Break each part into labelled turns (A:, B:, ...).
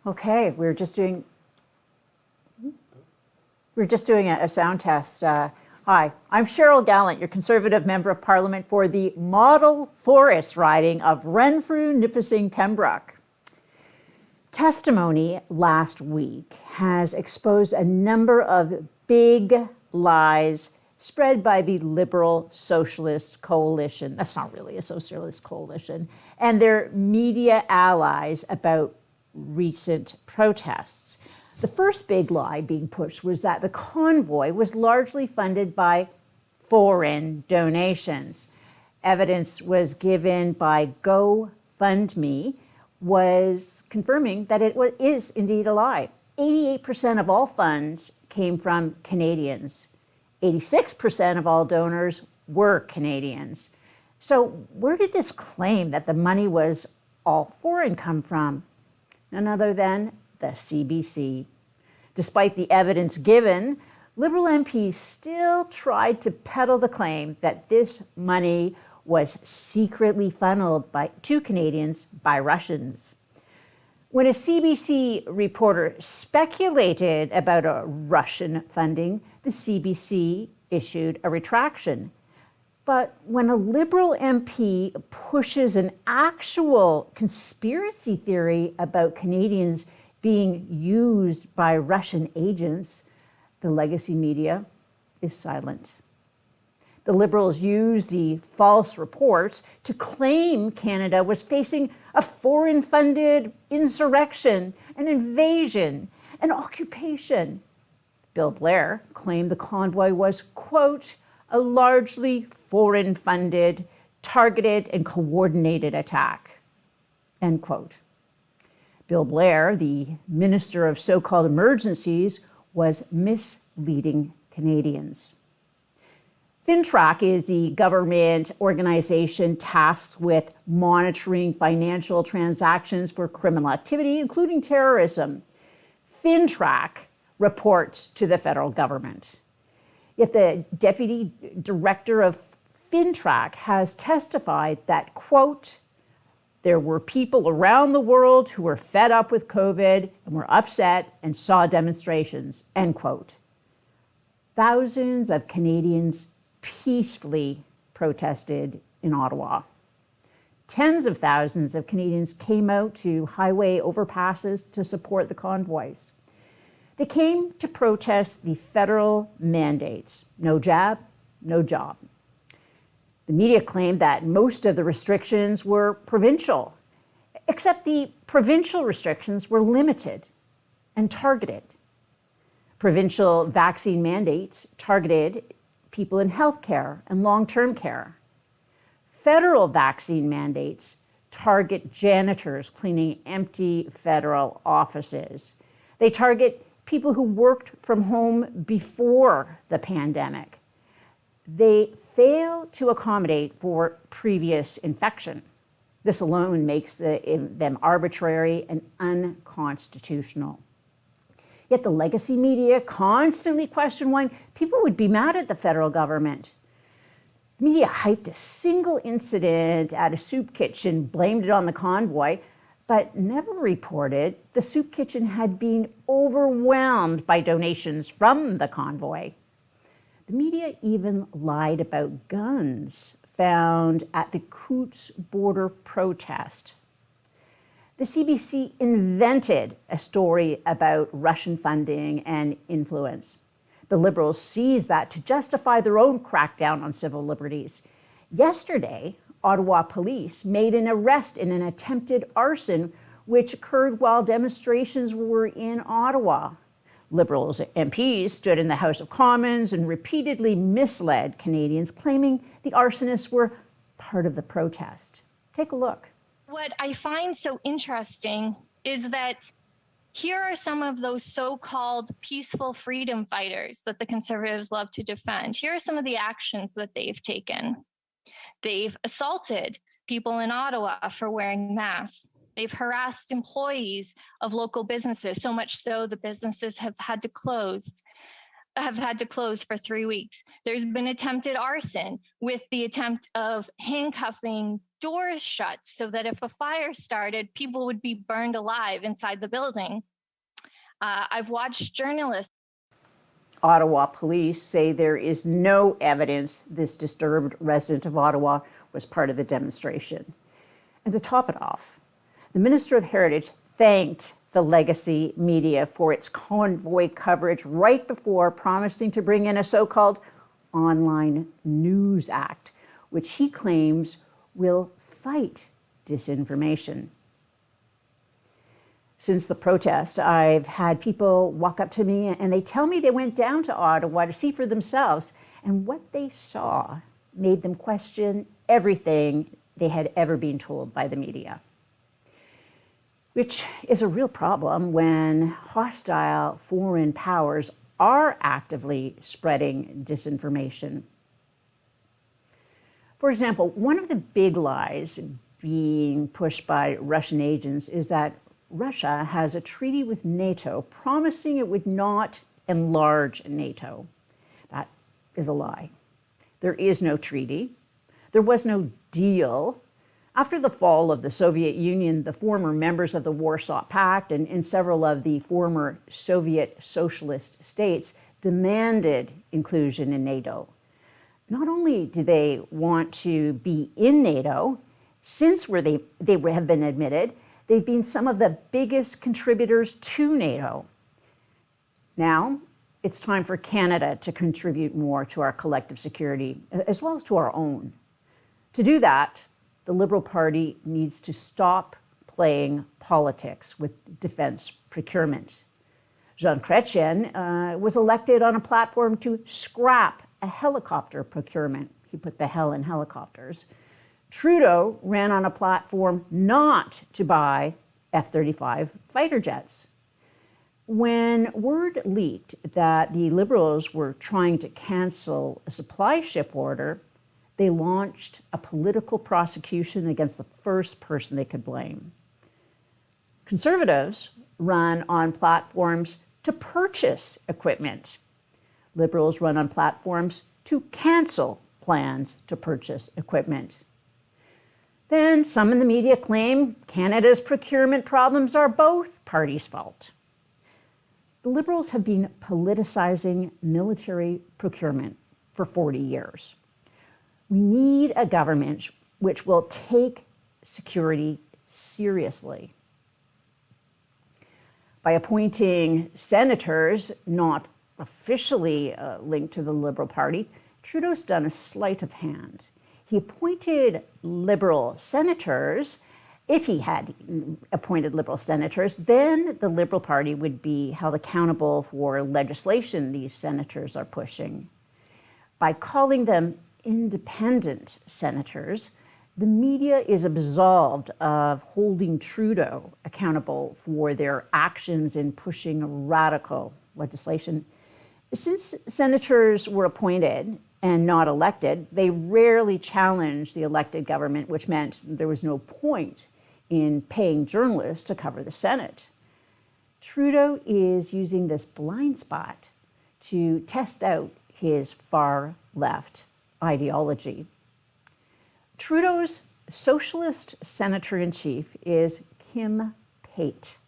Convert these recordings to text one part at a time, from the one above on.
A: Okay, we're just doing a sound test. Hi, I'm Cheryl Gallant, your Conservative Member of Parliament for the Model Forest riding of Renfrew-Nipissing-Pembroke. Testimony last week has exposed a number of big lies spread by the Liberal-Socialist coalition. That's not really a socialist coalition, and their media allies about recent protests. The first big lie being pushed was that the convoy was largely funded by foreign donations. Evidence was given by GoFundMe was confirming that it is indeed a lie. 88% of all funds came from Canadians. 86% of all donors were Canadians. So where did this claim that the money was all foreign come from? None other than the CBC. Despite the evidence given, Liberal MPs still tried to peddle the claim that this money was secretly funneled to Canadians by Russians. When a CBC reporter speculated about a Russian funding, the CBC issued a retraction. But when a Liberal MP pushes an actual conspiracy theory about Canadians being used by Russian agents, the legacy media is silent. The Liberals used the false reports to claim Canada was facing a foreign-funded insurrection, an invasion, an occupation. Bill Blair claimed the convoy was, quote, a largely foreign-funded, targeted, and coordinated attack, end quote. Bill Blair, the Minister of so-called emergencies, was misleading Canadians. FINTRAC is the government organization tasked with monitoring financial transactions for criminal activity, including terrorism. FINTRAC reports to the federal government. Yet the deputy director of FINTRAC has testified that, quote, there were people around the world who were fed up with COVID and were upset and saw demonstrations, end quote. Thousands of Canadians peacefully protested in Ottawa. Tens of thousands of Canadians came out to highway overpasses to support the convoys. They came to protest the federal mandates, no jab, no job. The media claimed that most of the restrictions were provincial, except the provincial restrictions were limited and targeted. Provincial vaccine mandates targeted people in healthcare and long-term care. Federal vaccine mandates target janitors cleaning empty federal offices. They target people who worked from home before the pandemic. They fail to accommodate for previous infection. This alone makes them arbitrary and unconstitutional. Yet the legacy media constantly question why people would be mad at the federal government. The media hyped a single incident at a soup kitchen, blamed it on the convoy, but never reported the soup kitchen had been overwhelmed by donations from the convoy. The media even lied about guns found at the Coutts border protest. The CBC invented a story about Russian funding and influence. The Liberals seized that to justify their own crackdown on civil liberties. Yesterday, Ottawa police made an arrest in an attempted arson which occurred while demonstrations were in Ottawa. Liberals MPs stood in the House of Commons and repeatedly misled Canadians, claiming the arsonists were part of the protest. Take a look.
B: What I find so interesting is that here are some of those so-called peaceful freedom fighters that the Conservatives love to defend. Here are some of the actions that they've taken. They've assaulted people in Ottawa for wearing masks. They've harassed employees of local businesses, so much so the businesses have had to close. have had to close for 3 weeks. There's been attempted arson with the attempt of handcuffing doors shut so that if a fire started, people would be burned alive inside the building. I've watched journalists.
A: Ottawa police say there is no evidence this disturbed resident of Ottawa was part of the demonstration. And to top it off, the Minister of Heritage thanked the legacy media for its convoy coverage right before promising to bring in a so-called Online News Act, which he claims will fight disinformation. Since the protest, I've had people walk up to me and they tell me they went down to Ottawa to see for themselves, and what they saw made them question everything they had ever been told by the media. Which is a real problem when hostile foreign powers are actively spreading disinformation. For example, one of the big lies being pushed by Russian agents is that Russia has a treaty with NATO promising it would not enlarge NATO. That is a lie. There is no treaty. There was no deal. After the fall of the Soviet Union, the former members of the Warsaw Pact and several of the former Soviet socialist states demanded inclusion in NATO. Not only do they want to be in NATO, since they have been admitted, they've been some of the biggest contributors to NATO. Now, it's time for Canada to contribute more to our collective security, as well as to our own. To do that, the Liberal Party needs to stop playing politics with defense procurement. Jean Chrétien was elected on a platform to scrap a helicopter procurement. He put the hell in helicopters. Trudeau ran on a platform not to buy F-35 fighter jets. When word leaked that the Liberals were trying to cancel a supply ship order, they launched a political prosecution against the first person they could blame. Conservatives run on platforms to purchase equipment. Liberals run on platforms to cancel plans to purchase equipment. Then some in the media claim Canada's procurement problems are both parties' fault. The Liberals have been politicizing military procurement for 40 years. We need a government which will take security seriously. By appointing senators not officially linked to the Liberal Party, Trudeau's done a sleight of hand. He appointed Liberal senators. If he had appointed Liberal senators, then the Liberal Party would be held accountable for legislation these senators are pushing. By calling them independent senators, the media is absolved of holding Trudeau accountable for their actions in pushing radical legislation. Since senators were appointed and not elected, they rarely challenged the elected government, which meant there was no point in paying journalists to cover the Senate. Trudeau is using this blind spot to test out his far-left ideology. Trudeau's socialist senator-in-chief is Kim Pate.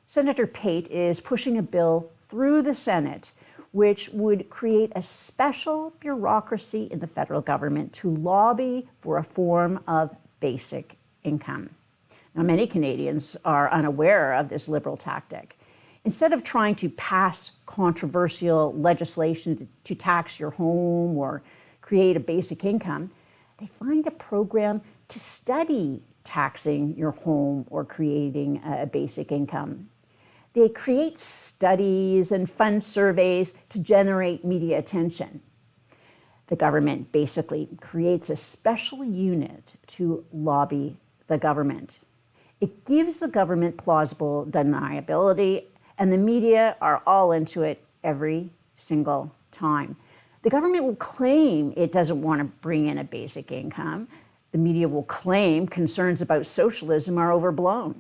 A: Senator Pate is pushing a bill through the Senate which would create a special bureaucracy in the federal government to lobby for a form of basic income. Now, many Canadians are unaware of this Liberal tactic. Instead of trying to pass controversial legislation to tax your home or create a basic income, they find a program to study taxing your home or creating a basic income. They create studies and fund surveys to generate media attention. The government basically creates a special unit to lobby the government. It gives the government plausible deniability, and the media are all into it every single time. The government will claim it doesn't want to bring in a basic income. The media will claim concerns about socialism are overblown.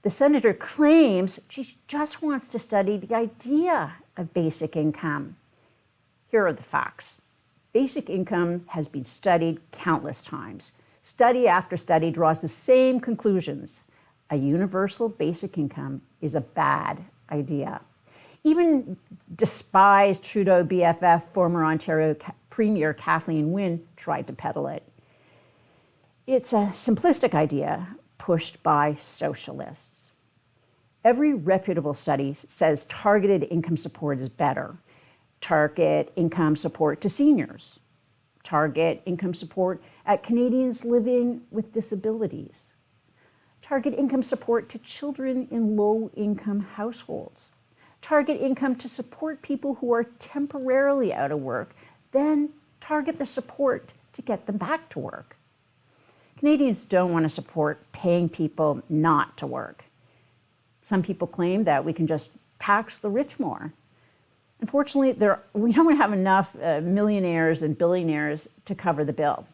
A: The senator claims she just wants to study the idea of basic income. Here are the facts. Basic income has been studied countless times. Study after study draws the same conclusions. A universal basic income is a bad idea. Even despised Trudeau BFF, former Ontario Premier Kathleen Wynne, tried to peddle it. It's a simplistic idea pushed by socialists. Every reputable study says targeted income support is better. Target income support to seniors. Target income support at Canadians living with disabilities. Target income support to children in low-income households. Target income to support people who are temporarily out of work, then target the support to get them back to work. Canadians don't want to support paying people not to work. Some people claim that we can just tax the rich more. Unfortunately, we don't have enough millionaires and billionaires to cover the bill.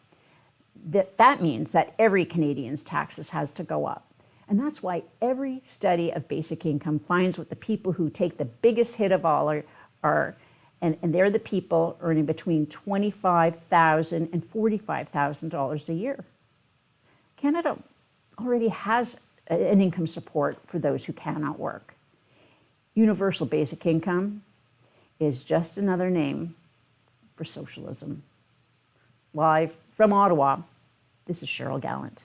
A: That means that every Canadian's taxes has to go up. And that's why every study of basic income finds what the people who take the biggest hit of all are, and they're the people earning between $25,000 and $45,000 a year. Canada already has an income support for those who cannot work. Universal basic income is just another name for socialism. Live from Ottawa, this is Cheryl Gallant.